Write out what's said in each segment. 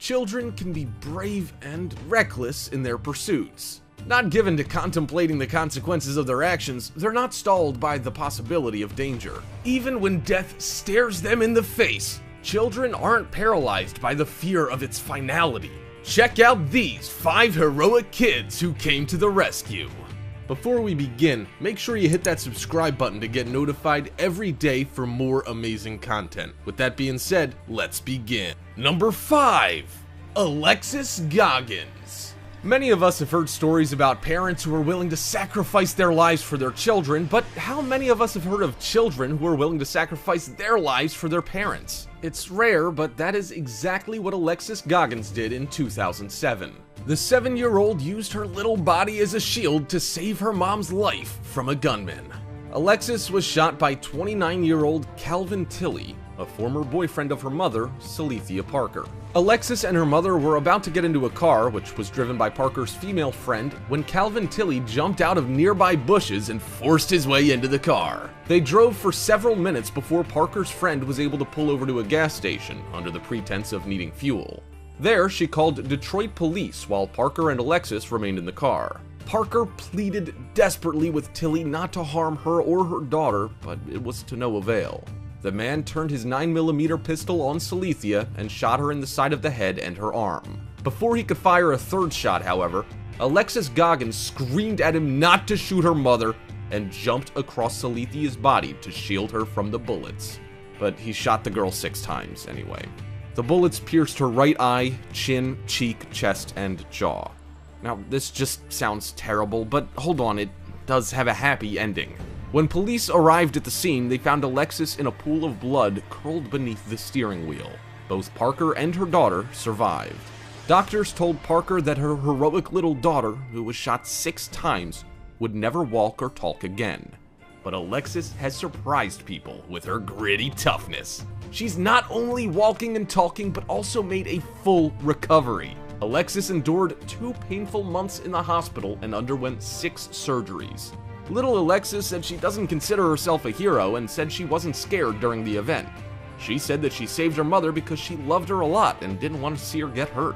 Children can be brave and reckless in their pursuits. Not given to contemplating the consequences of their actions, they're not stalled by the possibility of danger. Even when death stares them in the face, children aren't paralyzed by the fear of its finality. Check out these 5 heroic kids who came to the rescue. Before we begin, make sure you hit that subscribe button to get notified every day for more amazing content. With that being said, let's begin. Number 5. Alexis Goggins. Many of us have heard stories about parents who are willing to sacrifice their lives for their children, but how many of us have heard of children who are willing to sacrifice their lives for their parents? It's rare, but that is exactly what Alexis Goggins did in 2007. The 7-year-old used her little body as a shield to save her mom's life from a gunman. Alexis was shot by 29-year-old Calvin Tilley, a former boyfriend of her mother, Salethia Parker. Alexis and her mother were about to get into a car, which was driven by Parker's female friend, when Calvin Tilley jumped out of nearby bushes and forced his way into the car. They drove for several minutes before Parker's friend was able to pull over to a gas station under the pretense of needing fuel. There, she called Detroit police while Parker and Alexis remained in the car. Parker pleaded desperately with Tilley not to harm her or her daughter, but it was to no avail. The man turned his 9mm pistol on Salethia and shot her in the side of the head and her arm. Before he could fire a third shot, however, Alexis Goggins screamed at him not to shoot her mother and jumped across Salethia's body to shield her from the bullets. But he shot the girl 6 times anyway. The bullets pierced her right eye, chin, cheek, chest, and jaw. Now, this just sounds terrible, but hold on, it does have a happy ending. When police arrived at the scene, they found Alexis in a pool of blood curled beneath the steering wheel. Both Parker and her daughter survived. Doctors told Parker that her heroic little daughter, who was shot 6 times, would never walk or talk again. But Alexis has surprised people with her gritty toughness. She's not only walking and talking, but also made a full recovery. Alexis endured 2 painful months in the hospital and underwent 6 surgeries. Little Alexis said she doesn't consider herself a hero and said she wasn't scared during the event. She said that she saved her mother because she loved her a lot and didn't want to see her get hurt.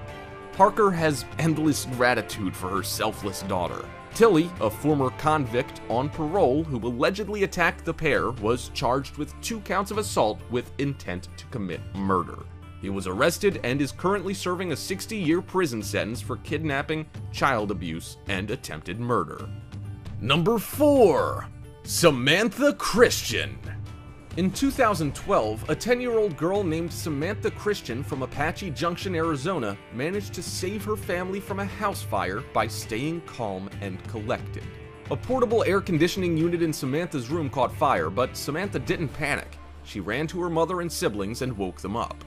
Parker has endless gratitude for her selfless daughter. Tilley, a former convict on parole who allegedly attacked the pair, was charged with 2 counts of assault with intent to commit murder. He was arrested and is currently serving a 60-year prison sentence for kidnapping, child abuse, and attempted murder. Number 4. Samantha Christian. In 2012, a 10-year-old girl named Samantha Christian from Apache Junction, Arizona, managed to save her family from a house fire by staying calm and collected. A portable air conditioning unit in Samantha's room caught fire, but Samantha didn't panic. She ran to her mother and siblings and woke them up.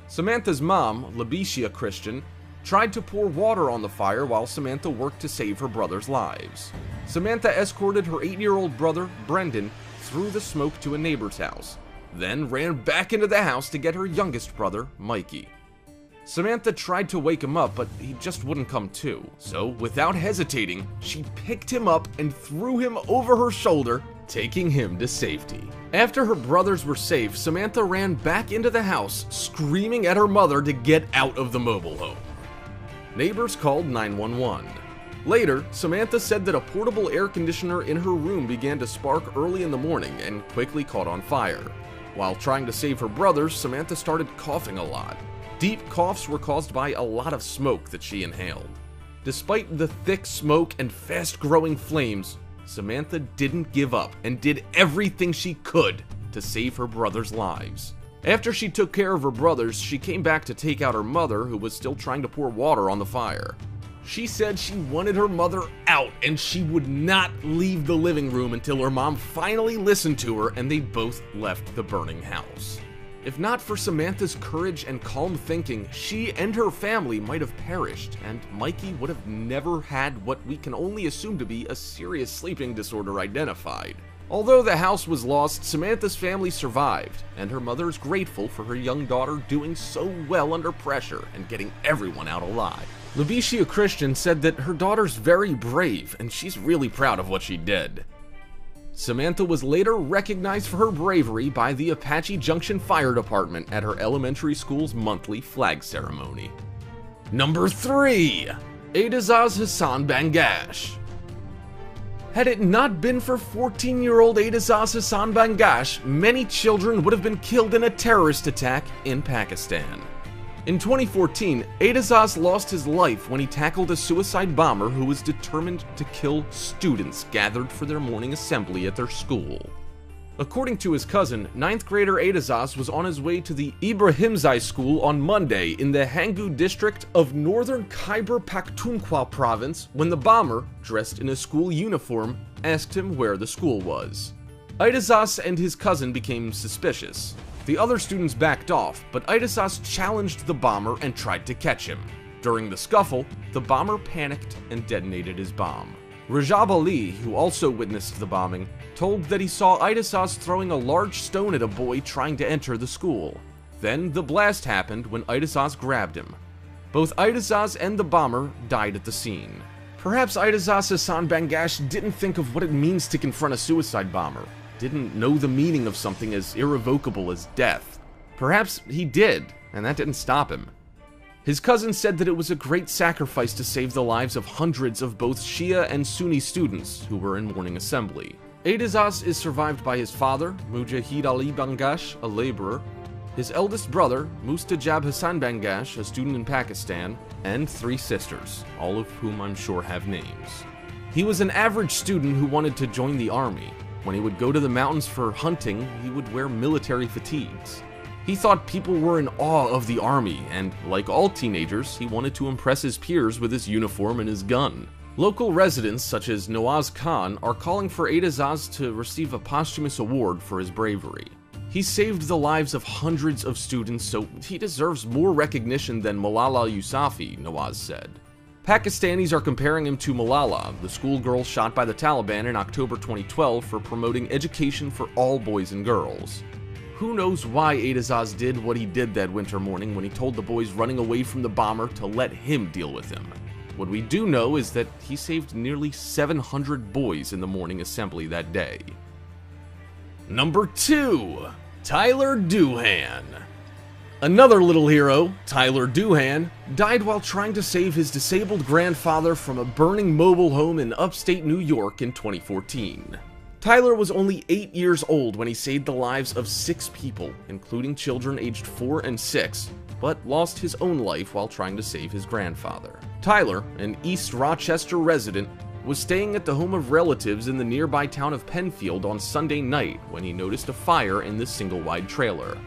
Samantha's mom, Labicia Christian, tried to pour water on the fire while Samantha worked to save her brother's lives. Samantha escorted her 8-year-old brother, Brendan, through the smoke to a neighbor's house, then ran back into the house to get her youngest brother, Mikey. Samantha tried to wake him up, but he just wouldn't come to, so without hesitating, she picked him up and threw him over her shoulder, taking him to safety. After her brothers were safe, Samantha ran back into the house, screaming at her mother to get out of the mobile home. Neighbors called 911. Later, Samantha said that a portable air conditioner in her room began to spark early in the morning and quickly caught on fire. While trying to save her brothers, Samantha started coughing a lot. Deep coughs were caused by a lot of smoke that she inhaled. Despite the thick smoke and fast-growing flames, Samantha didn't give up and did everything she could to save her brothers' lives. After she took care of her brothers, she came back to take out her mother, who was still trying to pour water on the fire. She said she wanted her mother out and she would not leave the living room until her mom finally listened to her and they both left the burning house. If not for Samantha's courage and calm thinking, she and her family might have perished, and Mikey would have never had what we can only assume to be a serious sleeping disorder identified. Although the house was lost, Samantha's family survived, and her mother is grateful for her young daughter doing so well under pressure and getting everyone out alive. Labicia Christian said that her daughter's very brave, and she's really proud of what she did. Samantha was later recognized for her bravery by the Apache Junction Fire Department at her elementary school's monthly flag ceremony. Number 3. Aidazaz Hassan Bangash. Had it not been for 14-year-old Aidazaz Hassan Bangash, many children would have been killed in a terrorist attack in Pakistan. In 2014, Aidazaz lost his life when he tackled a suicide bomber who was determined to kill students gathered for their morning assembly at their school. According to his cousin, 9th grader Aidazaz was on his way to the Ibrahimzai school on Monday in the Hangu district of northern Khyber Pakhtunkhwa province when the bomber, dressed in a school uniform, asked him where the school was. Aidazaz and his cousin became suspicious. The other students backed off, but Aidazaz challenged the bomber and tried to catch him. During the scuffle, the bomber panicked and detonated his bomb. Rajab Ali, who also witnessed the bombing, told that he saw Aidazaz throwing a large stone at a boy trying to enter the school. Then the blast happened when Aidazaz grabbed him. Both Aidazaz and the bomber died at the scene. Perhaps Aidazaz Hassan Bangash didn't think of what it means to confront a suicide bomber, didn't know the meaning of something as irrevocable as death. Perhaps he did, and that didn't stop him. His cousin said that it was a great sacrifice to save the lives of hundreds of both Shia and Sunni students who were in morning assembly. Aidazaz is survived by his father, Mujahid Ali Bangash, a laborer, his eldest brother, Mustajab Hassan Bangash, a student in Pakistan, and 3 sisters, all of whom I'm sure have names. He was an average student who wanted to join the army. When he would go to the mountains for hunting, he would wear military fatigues. He thought people were in awe of the army, and like all teenagers, he wanted to impress his peers with his uniform and his gun. Local residents, such as Nawaz Khan, are calling for Aidazaz to receive a posthumous award for his bravery. He saved the lives of hundreds of students, so he deserves more recognition than Malala Yousafzai, Nawaz said. Pakistanis are comparing him to Malala, the schoolgirl shot by the Taliban in October 2012 for promoting education for all boys and girls. Who knows why Aidazaz did what he did that winter morning when he told the boys running away from the bomber to let him deal with him. What we do know is that he saved nearly 700 boys in the morning assembly that day. Number 2. Tyler Doohan. Another little hero, Tyler Doohan, died while trying to save his disabled grandfather from a burning mobile home in upstate New York in 2014. Tyler was only 8 years old when he saved the lives of 6 people, including children aged 4 and 6, but lost his own life while trying to save his grandfather. Tyler, an East Rochester resident, was staying at the home of relatives in the nearby town of Penfield on Sunday night when he noticed a fire in the single-wide trailer.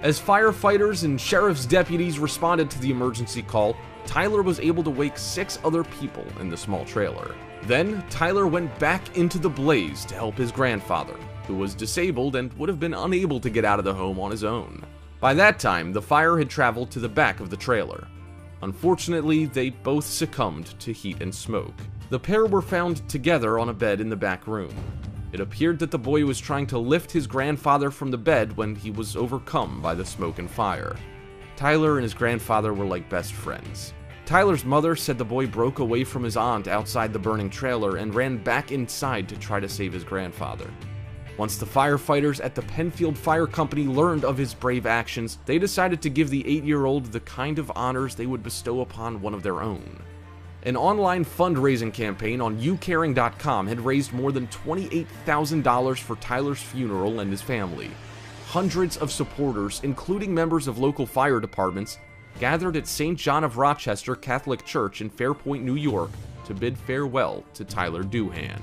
As firefighters and sheriff's deputies responded to the emergency call, Tyler was able to wake 6 other people in the small trailer. Then, Tyler went back into the blaze to help his grandfather, who was disabled and would have been unable to get out of the home on his own. By that time, the fire had traveled to the back of the trailer. Unfortunately, they both succumbed to heat and smoke. The pair were found together on a bed in the back room. It appeared that the boy was trying to lift his grandfather from the bed when he was overcome by the smoke and fire. Tyler and his grandfather were like best friends. Tyler's mother said the boy broke away from his aunt outside the burning trailer and ran back inside to try to save his grandfather. Once the firefighters at the Penfield Fire Company learned of his brave actions, they decided to give the 8-year-old the kind of honors they would bestow upon one of their own. An online fundraising campaign on youcaring.com had raised more than $28,000 for Tyler's funeral and his family. Hundreds of supporters, including members of local fire departments, gathered at St. John of Rochester Catholic Church in Fairpoint, New York, to bid farewell to Tyler Doohan.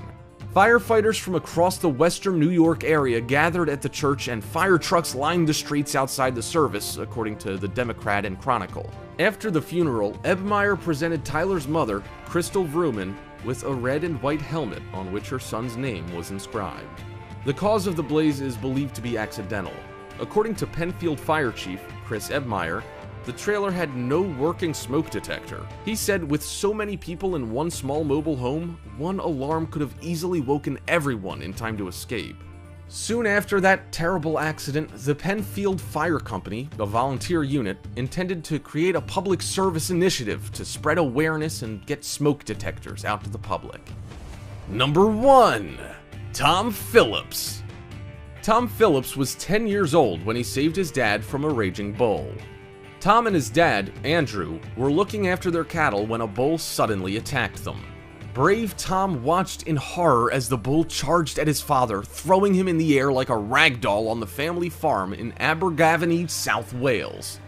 Firefighters from across the western New York area gathered at the church, and fire trucks lined the streets outside the service, according to the Democrat and Chronicle. After the funeral, Ebmeyer presented Tyler's mother, Crystal Vrooman, with a red and white helmet on which her son's name was inscribed. The cause of the blaze is believed to be accidental. According to Penfield Fire Chief Chris Ebmeyer, the trailer had no working smoke detector. He said with so many people in one small mobile home, one alarm could have easily woken everyone in time to escape. Soon after that terrible accident, the Penfield Fire Company, a volunteer unit, intended to create a public service initiative to spread awareness and get smoke detectors out to the public. Number 1. Tom Phillips. Tom Phillips was 10 years old when he saved his dad from a raging bull. Tom and his dad, Andrew, were looking after their cattle when a bull suddenly attacked them. Brave Tom watched in horror as the bull charged at his father, throwing him in the air like a rag doll on the family farm in Abergavenny, South Wales.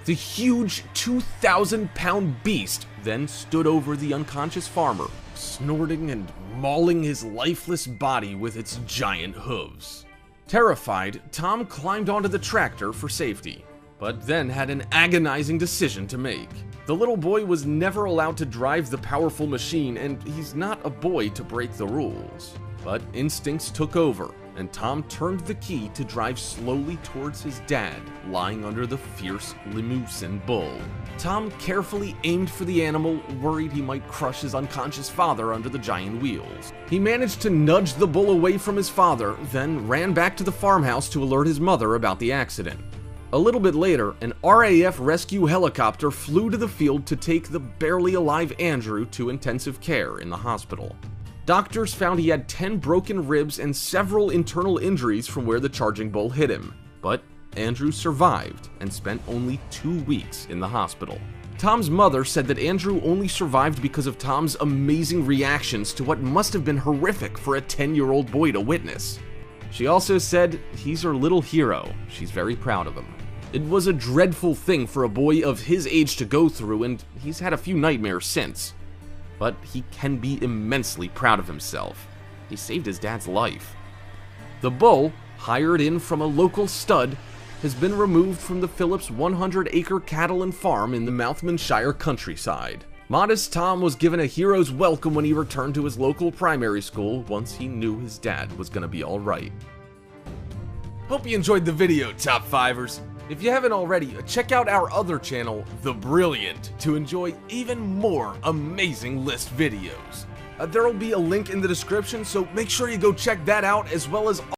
The huge 2,000-pound beast then stood over the unconscious farmer, snorting and mauling his lifeless body with its giant hooves. Terrified, Tom climbed onto the tractor for safety, but then had an agonizing decision to make. The little boy was never allowed to drive the powerful machine, and he's not a boy to break the rules. But instincts took over, and Tom turned the key to drive slowly towards his dad, lying under the fierce Limousin bull. Tom carefully aimed for the animal, worried he might crush his unconscious father under the giant wheels. He managed to nudge the bull away from his father, then ran back to the farmhouse to alert his mother about the accident. A little bit later, an RAF rescue helicopter flew to the field to take the barely alive Andrew to intensive care in the hospital. Doctors found he had 10 broken ribs and several internal injuries from where the charging bull hit him, but Andrew survived and spent only 2 weeks in the hospital. Tom's mother said that Andrew only survived because of Tom's amazing reactions to what must have been horrific for a 10-year-old boy to witness. She also said he's her little hero. She's very proud of him. It was a dreadful thing for a boy of his age to go through, and he's had a few nightmares since. But he can be immensely proud of himself. He saved his dad's life. The bull, hired in from a local stud, has been removed from the Phillips 100-acre cattle and farm in the Mouthmanshire countryside. Modest Tom was given a hero's welcome when he returned to his local primary school once he knew his dad was gonna be alright. Hope you enjoyed the video, Top 5ers. If you haven't already, check out our other channel, The Brilliant, to enjoy even more amazing list videos. There will be a link in the description, so make sure you go check that out, as well as